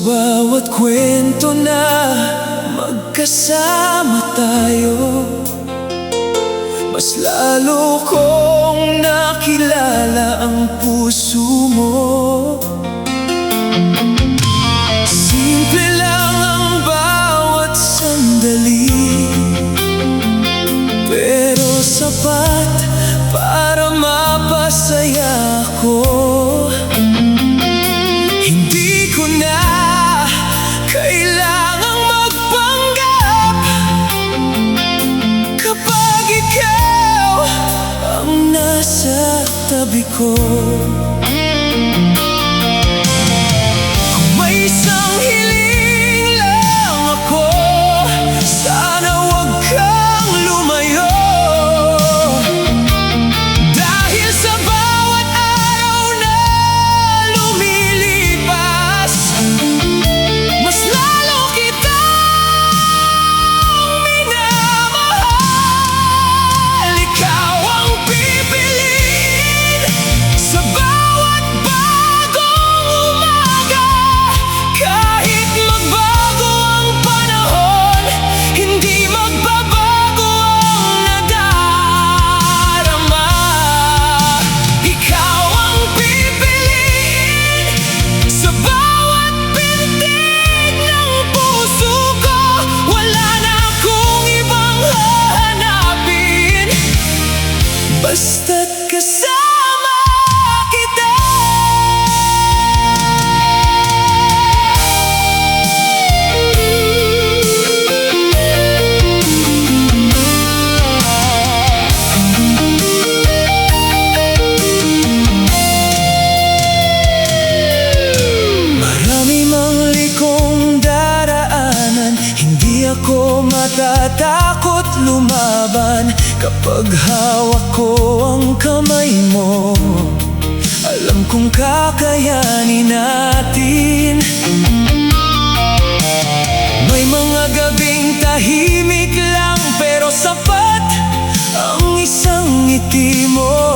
bawat kwento na magkasama tayo, mas lalo kong nakilala ang puso mo. Simple lang ang bawat sandali, pero sapat para mapasaya ko. Hindi ko na kailangang magpanggap kapag ikaw ang nasa tabi ko. Kung may isang hiling lang ako, sana wag kang lumayo. Dahil sa bawat araw na lumilipas, mas lalo kitang minamahal. Ikaw ang pipiliin sa bawat bagong umaga. Kahit magbago ang panahon, hindi magbabago ang nadarama. Ikaw ang pipiliin sa bawat pintig ng puso ko. Wala na akong ibang hahanapin, basta't kasama kita. Marami mang likong daraanan, hindi ako matatakot lumaban. Kapag hawak ko ang kamay mo, alam kong kakayanin natin. May mga gabing tahimik lang, pero sapat ang isang ngiti mo.